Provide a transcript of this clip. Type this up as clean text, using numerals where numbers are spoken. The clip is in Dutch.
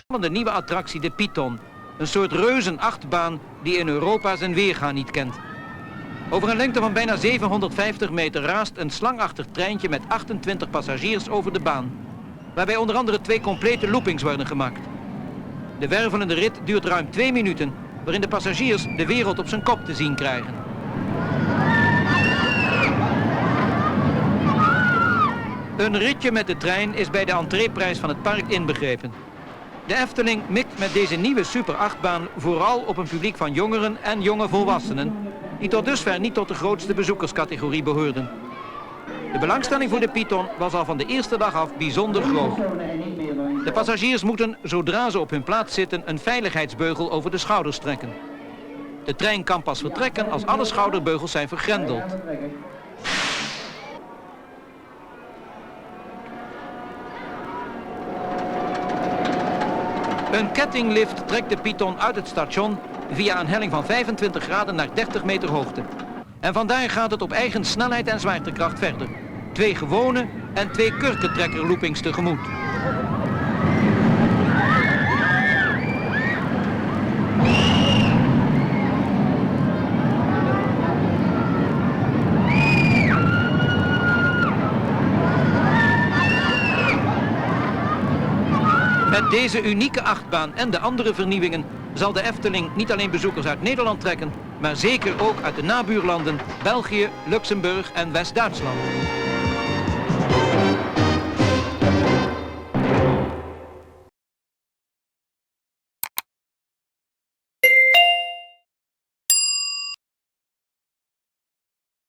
De nieuwe attractie de Python. Een soort reuzenachtbaan die in Europa zijn weerga niet kent. Over een lengte van bijna 750 meter raast een slangachtig treintje met 28 passagiers over de baan. Waarbij onder andere 2 complete loopings worden gemaakt. De wervelende rit duurt ruim 2 minuten, waarin de passagiers de wereld op zijn kop te zien krijgen. Een ritje met de trein is bij de entreeprijs van het park inbegrepen. De Efteling mikt met deze nieuwe super-achtbaan vooral op een publiek van jongeren en jonge volwassenen, die tot dusver niet tot de grootste bezoekerscategorie behoorden. De belangstelling voor de Python was al van de eerste dag af bijzonder groot. De passagiers moeten, zodra ze op hun plaats zitten, een veiligheidsbeugel over de schouders trekken. De trein kan pas vertrekken als alle schouderbeugels zijn vergrendeld. Een kettinglift trekt de Python uit het station via een helling van 25 graden naar 30 meter hoogte. En vandaar gaat het op eigen snelheid en zwaartekracht verder. 2 gewone en 2 kurkentrekker-loopings tegemoet. Met deze unieke achtbaan en de andere vernieuwingen zal de Efteling niet alleen bezoekers uit Nederland trekken, maar zeker ook uit de nabuurlanden België, Luxemburg en West-Duitsland.